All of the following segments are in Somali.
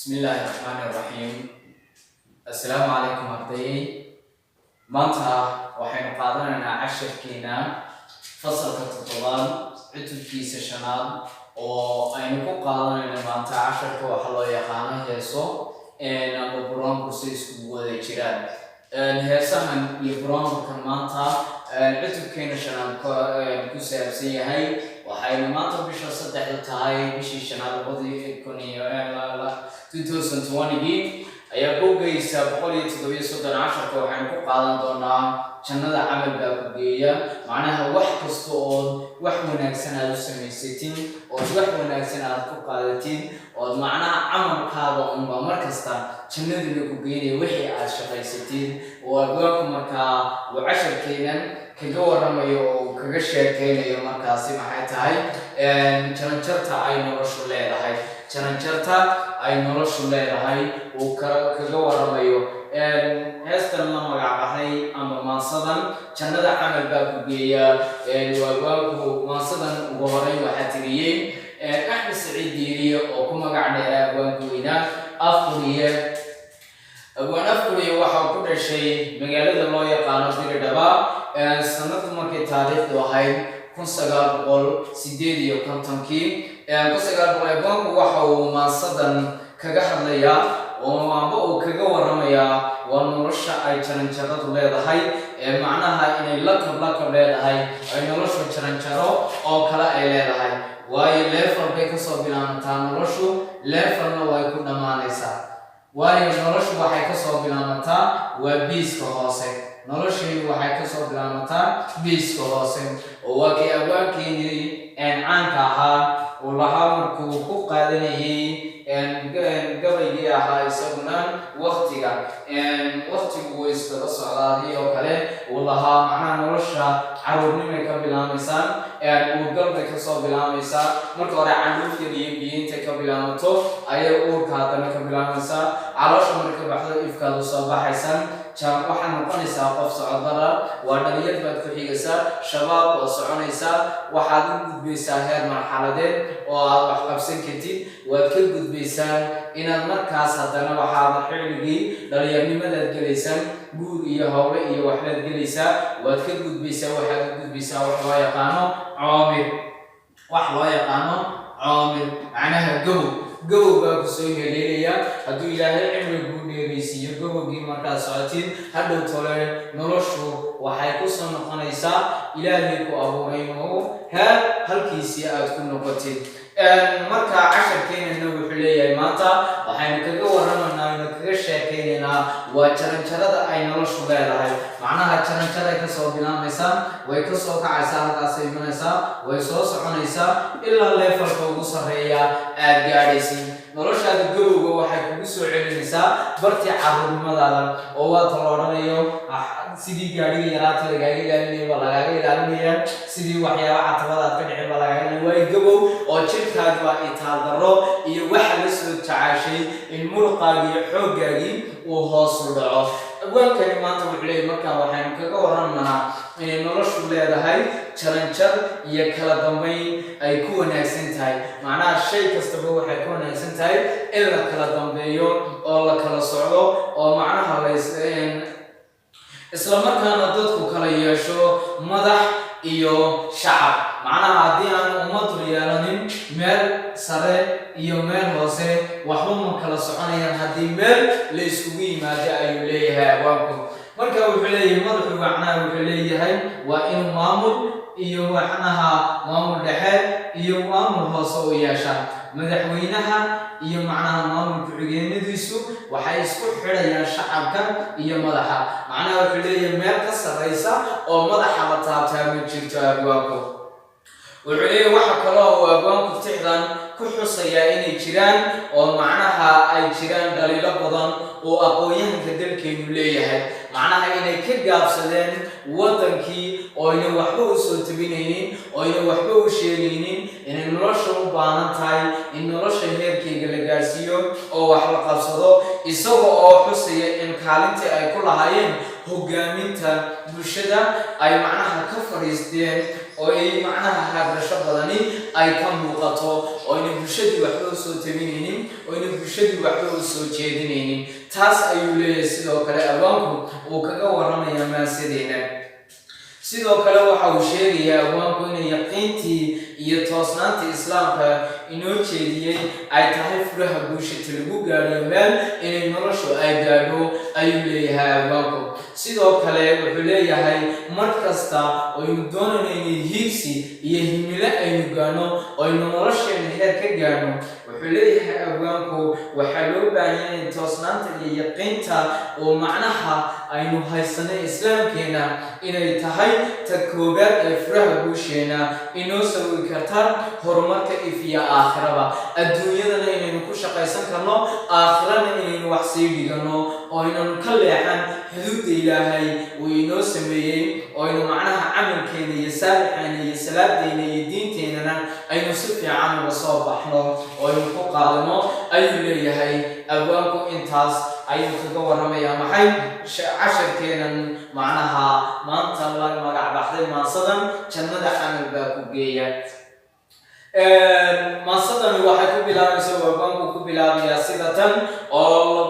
بسم الله الرحمن الرحيم السلام عليكم أرضي مانتا وحين قادرنا عشر كينا فصل كتطلان عتب كيس شنال وأينكو قادرنا مانتا عشر كوحلو يخانا هيسو إن أبرام بسيس كبوة جيران هيسان يبرام كان مانتا عتب كينا شنال كسيابسي هاي وحين مانتا بشا صدح تهاي بشي شنال بضي كوني 2020 ayaa boogaysa 117 waxaan ku qaadan doonaa jannada camalka ku geeya macnaha wax kasto oo wax wanaagsan aad u samaysatin oo wax wanaagsan aad ku qaadatin oo macnaha camalkaaga umba markasta jannada ku geeyay wixii aad shaqaysatin oo aad markaa casharkeenan kaga waramayo oo kaga sheekeynayo markaasi maxay tahay jaranjarta ay noloshu leedahay jaranjarta ay noloshu leedahay oo kaga waramayo heestan la magacbaxay ama maansadan jannada camalka ku geeya waagu maansadan ugu horeyn waxa tiriyay Axmed Saciid Diiriye oo ku magac dheeraa waagoyna Afuriye waxa ku dhashay magaalada loo yaqaan Diridhaba sanadku markay taariikhdu ahayd 1958 waxa uu maansadan kaga hadlayaa oo amba uu kaga waramayaa waa nolosha ay jaranjaradu leedahay macnaha inay la kab leedahay ay nolosha jaranjaro oo kala ay leedahay waayo level bay ka soo bilaabataa noloshu levelna way ku dhamaanaysaa waayo noloshu waxay ka soo bilaabataa waa biiska hoose noloshii waxay ka soo bilaabataa biiska hoose oo waa kay abwaankeedii caanka ahaa oo lahaa markuu ku qaadanayay gabaygii ahaa isaguna waqtigu way iskaga socdaadii oo kale uu lahaa macnaha nolosha caruurnimay ka bilaamaysaa uurgalbay ka soo bilaamaysaa marka hore canuufyada iyo biyiintay ka bilaabato ayay uurka haddana ka bilaamaysaa caloosha marka baxdo ifkaadu soo baxaysan waxaad noqonaysaa qof socodara waa dhalinyar baad ku xigaysaa shabaab oo soconaysaa waxaad u gudbaysaa heer marxaladeed oo aad wax qabsan kartid waad ka gudbaysaa inaad markaas haddana waxaad xilligii dhalinyarnimadaad gelaysaan guur iyo howle iyo waxbaad gelaysaa waad ka gudbaysaa waxaad u gudbaysaa wax loo yaqaano coomir macnaha gobow baa ku soo heleelaya hadduu ilaahay cimriguu dheeraysiiyo gobowgii markaad socotid hadhow tole noloshu waxay ku soo noqonaysaa ilaahay ku abuuray oo halkiisii aad ku noqotid marka casharkeenana wuxuu leeyahay maanta waxaynu kaga waramaynaa ina kaga sheekeynaynaa waa jaranjarada ay noloshu leedahay macnaha jaranjaray ka soo bilaamaysaa way ka soo kacaysaa halkaasay imanaysaa way soo soconaysaa ilaa levelka ugu sarreeya aad gaadhaysid noloshaada gabowga waxay kugu soo celinaysaa bartii caruurnimadaada oo waa ta la odhanayo sidii gaadhiga yaraata lagaaga ilaalinaya baa lagaaga ilaalinaya sidii waxyaaba catabadaad ka dhicin baa lagaaga ilaalinaya waayo gabow oo jirkaagi waa itaal darro iyo waxa la soo jacaashay in muruqaagii iyo xooggaagii uu hoos u dhaco abwaankani maanta wuxuu leeyahay markaa waxaynu kaga warramaynaa inay noloshu leedahay jaranjar iyo kala dambayn ay ku wanaagsan tahay macnaha shay kastaba waxay ku wanaagsan tahay in la kala dambeeyo oo la kala socdo oo macnaha isla markaana dadku kala yeesho madax iyo shacab macnaha haddii aan ummadu yeelanin meel sare iyo meel hoose waxba ma kala soconayaan haddii meel la iskugu yimaado ayuu leeyahay abwaanku marka wuxuu leeyahay madaxu macnaha wuxuu leeyahay waa inuu maamul iyo macnaha maamul dhexe iyo maamul hoose u yeeshaan madaxweynaha iyo macnaha maamul ku-xigeenadiisu waxay isku xidhayaan shacabka iyo madaxa macnaha wuxuu leeyahay meel ka sarraysa oo madaxa la taabtaa ma jirto abwaanku wuxuu leeyahay waxa kaloo uu abwaanku tixdan ku xusayaa inay jiraan oo macnaha ay jiraan dhaliilo badan oo aqoon-yahanka dalkeenu leeyahay macnaha inay ka gaabsadeen wadankii oo ayna waxba u soo tabinaynin oo ayna waxba u sheegaynin inay nolosha u baahan tahay in nolosha heerkeyga la gaarsiiyo oo wax la qabsado isaga oo xusaya in kaalintii ay ku lahaayeen hogaaminta bulshada ay macnaha ka fariisteen oo ay macnaha hagrasho badani ay ka muuqato oo in bulshadu waxba u soo tabinaynin oo in bulshadu waxba u soo jeedinaynin taas ayuu leeyahay sidoo kale abwaanku uu kaga waramaya maasadeena sidoo kale waxa uu sheegayaa abwaanku in yaqiintii iyo toosnaantii islaamka inoo jeediyay ay tahay furaha bulshada lagu gaadho meel inay noloshu ay gaadho ayuu leeyahay abwaanku sidoo kale wuxuu leeyahay mar kasta oo aynu doonayno hiigsi iyo himilo aynu gaano oo aynu nolosheena heer ka gaano wuxuu leeyahay abwaanku waxaa loo baahan yahay toosnaanta iyo yaqiinta oo macnaha aynu haysanay islaamkeena inay tahay ta koobaad ee furaha bulsheena inoo sawi karta horumarka ifiya aakhiraba adduunyadana inaynu ku shaqaysan karno aakhirana inaynu wax sii dhigano oo aynan ka leexan xuduudda ilaahay uu inoo sameeyey oo aynu macnaha camalkeena iyo saalixeena iyo salaadeena iyo diinteenana aynu si fiican uga soo baxno oo aynu ku qaadano ayuu leeyahay abwaanku intaas ayuu kaga waramayaa maxay casharkeenan macnaha maanta la magac baxday maasadan jannada camal baa ku geeya maasadani waxay ku bilaabaysaa abwaanku ku bilaabayaa sida tan oo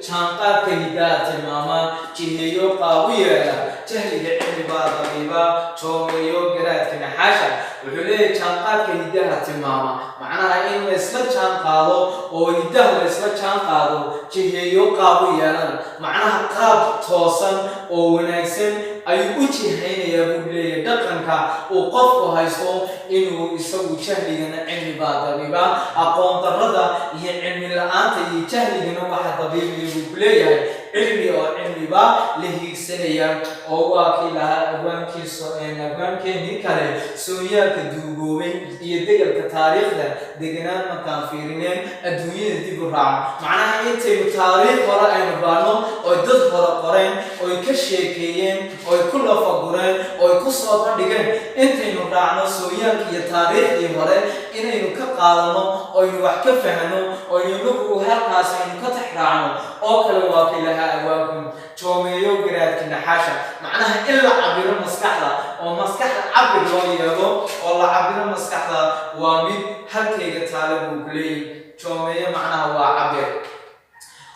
jaanqaadka hidaha tilmaama jiheeyo qaabu yeela jahliga cilmiga dabiiba joomeeyo garaadka naxaasha wuxuu leeyahay jaanqaadka hidaha tilmaama macnaha in la isla jaan qaado oo hidaha la isla jaan qaado jiheeyo qaabu yeelan macnaha qaab toosan oo wanaagsan ayuu u jihaynayaa buu leeyahay dhaqanka uu qofku haysto inuu isagu jahligana cilmiga dabiiba aqoon darrada iyo cilmi la-aanta iyo jahligana waxa dabiibiya buu ku leeyahay cilmi oo cilmiba la hiigsanaya oo waa kii lahaa abwaankeenii kale sooyaalka duugoobay iyo degalka taariikhda deganaan markaan fiirineen adduunyada dib u raaco macnaha intaynu taariikh hore aynu baarno oo dad hore qoreen oy ka sheekeeyeen oy ku lafagureen oy ku soo bandhigeen intaynu raacno sooyaalka iyo taariikhdii hore inaynu ka qaadano oynu wax ka fahno oynu nagu halkaas aynu ka tax raacno oo kale waa kii lahaa abwaanku joomeeyo garaadka naxaasha macnaha in la cabiro maskaxda oo maskaxda cabir loo yeelo oo la cabiro maskaxda waa mid halkayga taale buu ku leeyahay joomeeyo macnaha waa cabir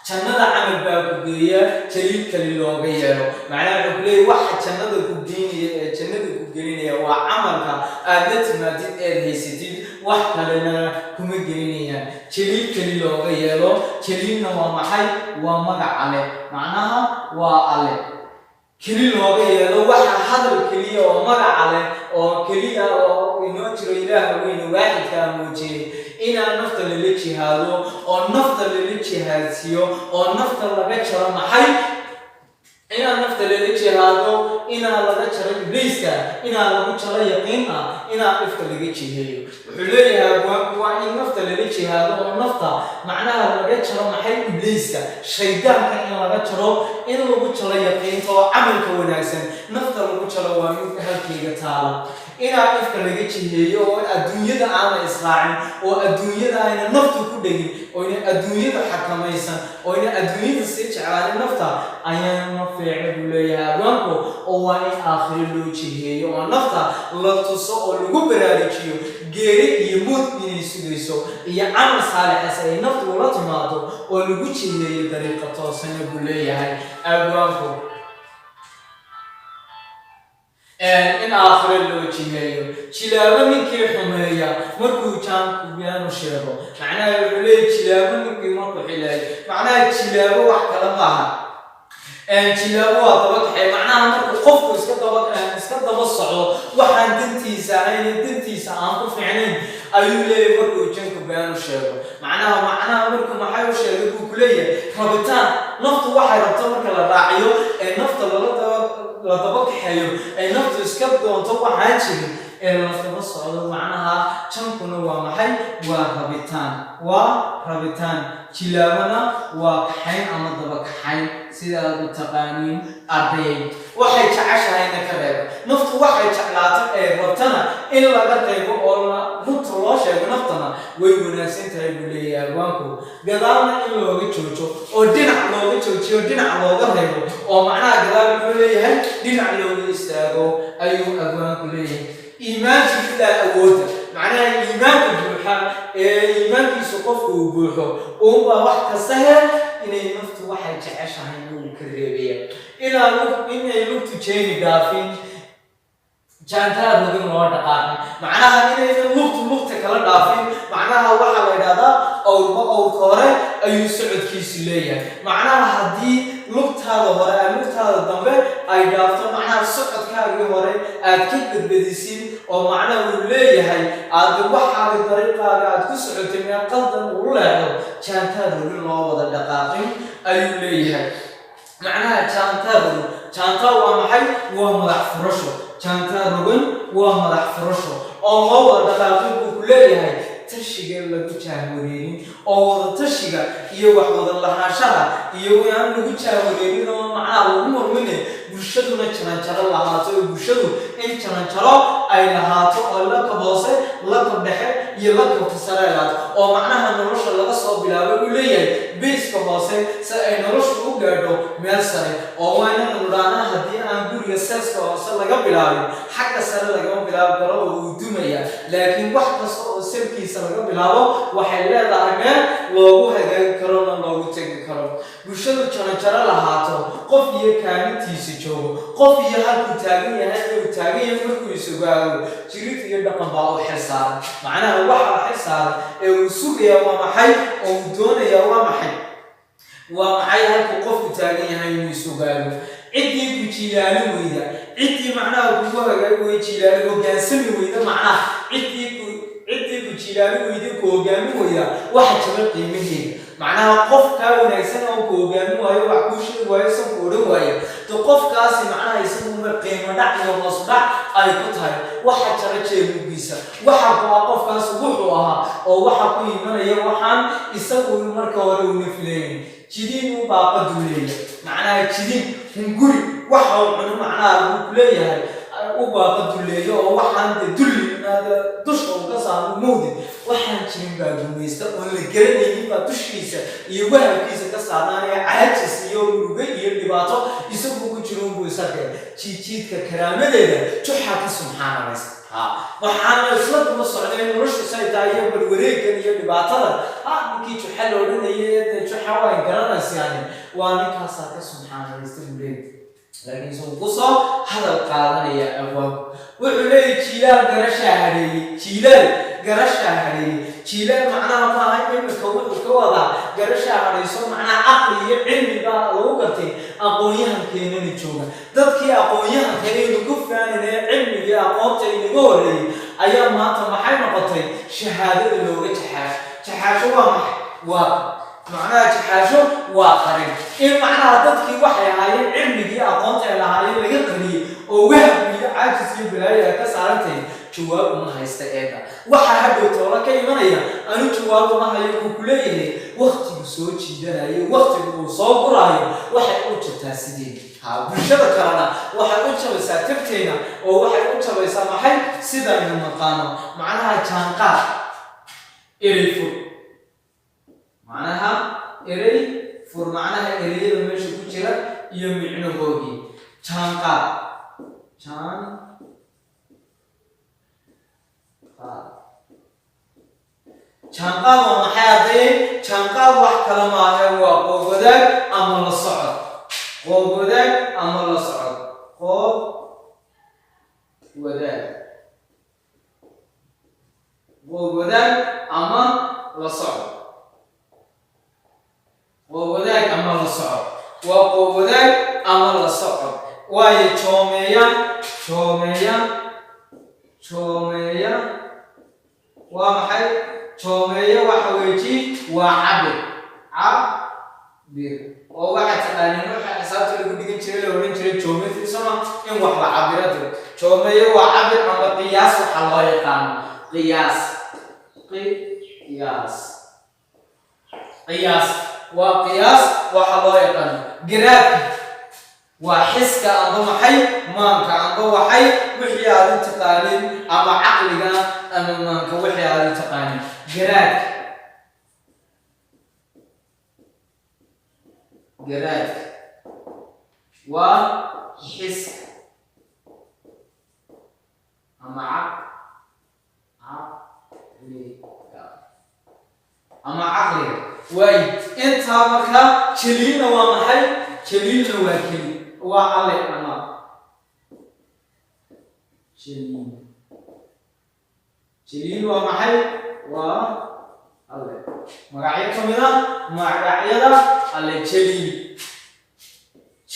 jannada camal baa ku geeya jaliil kali looga yeelo macnaha wuxuu leeyahay waxa jannada ku geenaya ee jannada ku gelinaya waa camalka aad la timaadid eed haysatid wax kalena kuma gelinayaan jaliil kali looga yeelo jaliilna waa maxay waa magac ale macnaha waa ale keli looga yeelo waxa hadal keliya oo magac ale oo keliya oo inoo jiro ilaaha weyn waaxidka muujiyay inaan nafta lala jihaado oo nafta lala jihaadsiyo oo nafta laga jaro maxay inaan nafta lala jihaado inaan laga jaro ibliiska inaan lagu jaro yaqiina inaan ifka laga jiheeyo wuxuu leeyahay abwaanku waa in nafta lala jihaado oo nafta macnaha laga jaro maxay ibliiska shaydaanka in laga jaro in lagu jaro yaqiinta oo camalka wanaagsan nafta lagu jaro waa mid halkayga taala inaan ifka laga jiheeyo oo adduunyada aana israacin oo adduunyada ayna naftu ku dhegin oo ina adduunyada xakamaysan oo ina adduunyada sii jeclaanin nafta ayaana fiican buu leeyahay abwaanku oo waa in aakhiro loo jiheeyo oo nafta la tuso oo lagu baraarujiyo geeri iyo mood inay sugayso iyo camal saalixas ay naftu ula timaado oo lagu jiheeyo dariiqa toosana buu leeyahay abwaanku in aakhiro loo jiheeyo jilaabo ninkii xumeeya markuu jaanku biyaanu sheego macnaha wuxuu leeyahay jilaabo ninkii markuu xilayo macnaha jilaabo wax kala maaha jilaabo waa daba kaxay macnaha markuu qofku iska daba socdo waxaan dantiisa ahayn dantiisa aan ku fiicnayn ayuu leeyahay markuu jaanku biyaanu sheego macnaha markuu maxay u sheegay buu ku leeyahay rabitaan naftu waxay rabto marka la raaciyo ee nafta la daba kaxeeyo ay naftu iska doonto waxaan jirin ee la daba socdo macnaha jankuna waa maxay waa rabitaan jilaabana waa kaxayn ama daba kaxayn sida aad u taqaaniin arday waxay jeceshahayna ka reebo naftu waxay jeclaato ee rabtana in laga reebo oo runta loo sheego naftana way wanaagsan tahay buu leeyahay abwaanku gadaalna in looga joojo oo dhinac looga joojiyo dhinac looga reebo oo macnaha gadaal wuxuu leeyahay dhinac looga istaago ayuu abwaanku leeyahay iimaanka ilaa awooda macnaha iimaanka buuxa iimaankiisu qofku uu buuxo uunbaa wax kasta hel inay naftu waxay jeceshahay inuu ka reebaya inay lugtu jeeni dhaafin jaantaa rogin loo dhaqaaqin macnaha inaynan lugta kala dhaafin macnaha waxaa la yidhahdaa awrka hore ayuu socodkiisu leeyahay macnaha haddii lugtaada hore lugtaada dambe ay dhaafto macnaha socodkaagii hore aad ka badbadisin oo macnaha uu leeyahay aad waxaaga dariiqaaga aad ku socotay meel qaldan uu leexdo jaantaa rogin loo wada dhaqaaqin ayuu leeyahay macnaha jaantaa waa maxay waa madax furasho jaantaa rogan waa madax furasho oo loo wada dhaqaaqin buu ku leeyahay tashiga lagu jaahwareerin oo wada tashiga iyo wax wada lahaanshaha iyo aan lagu jaahwareerin oo macnaha lagu murmine bulshaduna jaranjaro lahaato oo bulshadu in jaranjaro ay lahaato oo lakab hoose lakab dhexe iyo lakabka sare lahaato oo macnaha nolosha laga soo bilaabo uu leeyahay biiska hoose si ay nolosha u gaadho meel sare oo waana nudhaana haddii aan guriga seeska hoose laga bilaabin xagga sare lagama bilaabi karo oo uu dumaya laakiin wax kasta oo sirkiisa laga bilaabo waxay leedahay meel loogu hagaagi karo na loogu tegi karo bulshadu jaranjaro lahaato qof iyo kaalintiisa joogo qof iyo halkuu taagan yahay markuu isugaago jirid iyo dhaqan baa u xilsaaran macnaha waxa xilsaaran ee uu sugaya waa maxay oo uu doonaya waa maxay halkuu qofku taagan yahay inuu isugaago ciddii ku jiilaali weyda ciddii macnaha kugu hagaagi way jiilaali hoggaansami weyda macnaha ciddii ku jiilaali weyda ku hoggaami weyda waxa jaba qiimaheeda macnaha qof kaa wanaagsan oo ku hoggaami waayo wax kuu sheegi waayo san ku odhan waayo to qofkaasi macnaha isagu qiimo dhac iyo hoos dhac ay ku tahay waxa jara jeebugiisa waxa kuwa qofkaas wuxuu ahaa oo waxa ku imanaya waxaan isagu marka hore una filaynin jidin u baaqadu leeyahay macnaha jidin hunguri waxa uu cuno macnaha uu leeyahay u baaqadu leeyahay oo waxaan dulli dusha uu ka saaro moodi waxaan jirin baa gumaysta oo la garanaynin baa dushiisa iyo wahabkiisa ka saarnaanaya caajis iyo murugo iyo dhibaato isagu ku jiro buu isagay jiidka karaamadeeda juxa ka subxaanaysa waxaan isla daba socday nolosha saytaa iyo balwareeggan iyo dhibaatada ninkii juxa loo dhanayay juxa waa garanaysaa waa ninkaasaa ka subxaanaysta buleed laakiin soo ku soo hadal qaadanaya abwaab wuxuu leeyahay jiilaal garashaa hareeyay jiilaal macnaha maaha iminka wuxuu ka wadaa garashaa hareyso macnaha caqli iyo cilmi baa lagu gartay aqoon-yahankeenana jooga dadkii aqoon-yahanka aynu ku faananee cilmigii aqoonta inaga horreeyey ayaa maanta maxay noqotay shahaadada looga jaxaasho waa maxay waa macnaha jaxaasho waa qarin in macnaha dadkii waxay ahaayeen cilmigii aqoonta ay lahaayeen laga qariyey oo wahab iyo caajis iyo balaayo ay ka saarantay jawaab uma haysta eeda waxaa hadhow toola ka imanaya anu jawaab uma hayo uu ku leeyahay waqtigu soo jiidanayo waqtigu uu soo guraayo waxay u jirtaa sidii bulshada kalena waxay u jabaysaa tabteena oo waxay u jabaysaa maxay sidaynu naqaano macnaha jaanqaad erey fur macnaha ereyada meesha ku jira iyo micnahoodii jaanqaad jaanqaad waa maxay arday jaanqaad wax kala maaha waa qoob wadaag ama la socod qoob wadaag ama la socod qoob wadaag ama la socod qoob wadaag ama la socod waa qoob wadaag ama la socod waayo joomeeya waa maxay joomeeya waxa weeji waa cabir oo waxa taqaaniin waxa xisaabta lagu dhigan jiray la oran jiray geometry sama in wax la cabirado joomeeya waa cabir ama qiyaas waxa loo yaqaan qiyaas waa qiyaas waxa loo yaqaan وحسك أما محي مانك أما وحي وحي هذا تقانين أما عقلك أما مانك وحي هذا تقانين جراد وحسك أما عقلي واي انت مركا كلينا ومحي كلينا وكلي وعلي أما كلين ومحي وعلي مقاعية كمينة مقاعية علي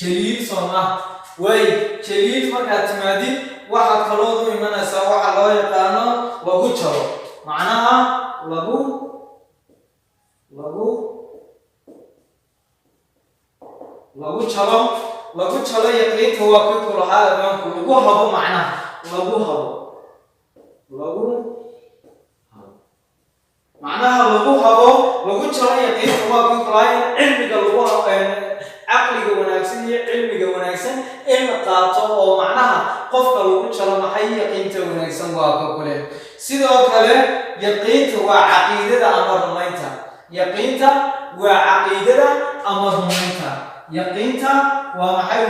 كلين صنع واي كلين مركا تمادي واحد كلوضو إيمانا سوا على يقانا لغو تشلو معناها لغو تشلو يقين تواكب كلها أمامكم لغو هبو معناها معناها لغو تشلو يقين تواكب كلها علمك لغو عقلك وناكسن علمك وناكسن إلما قاطع ومعناها قفك لغو تشلو محي يقين وناكسن واكب كله سيدو كله يقين وعقيدة أمر رمينتا يقينتا وعقيدة أمر رمينتا يقينتا ومحي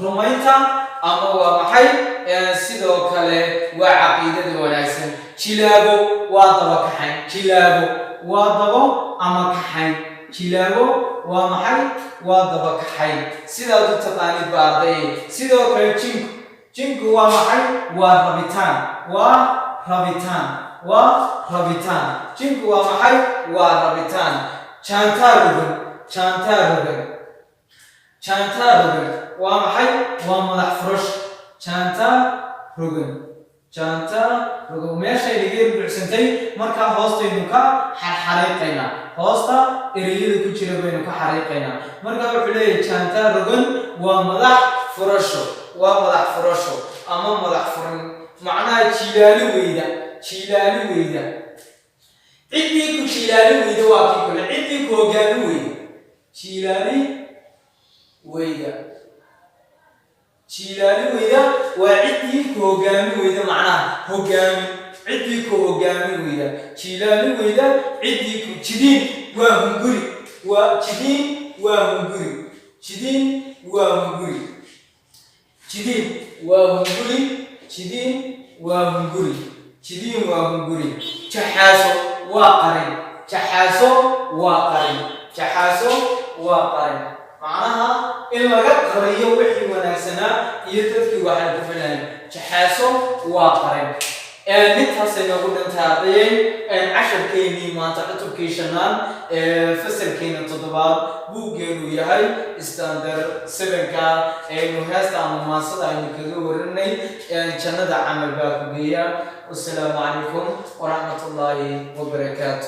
ورمينتا أمر ومحي سيدو كله وعقيدة وناكسن كلابو واضبك حين كلابو واضبو أما كحين كلابو ومحي واضبك حين سيدو تتقاني باردي سيدو كله جنك ومحي وربيتان جنك ومحي وربيتان شانتاروغن ومحي ومدح فرش شانتاروغن ماشي اللي غير بحسنتي مركا هوستا ينوكا حريقينا هوستا إريد كتير بينوكا حريقينا مركا بحلي شانتاروغن ومدح فرشو أما مدح فرن معناها تشيلالي ويدا عدي كتشيلالي ويدا واكي كل عدي كوغاني ويدا تشيلالي ويدا وعدي كوغاني ويدا معناها هوغاني عدي كوغاني ويدا تشيلالي ويدا عدي كتشدين وهنغري جحاسو وقرن معناها إلا قرية وحي وناسنا يتذكي واحد كفلان جحاسو وقرن نتها سنقول انتهاضين 10 كيني ما تقطب كيشنان فسر كينا تضباب بوغينو يهي استاندر 7 انو هاستا مماصد انو كذو ورني جنة عمل باكو بيا والسلام عليكم ورحمة الله وبركاته.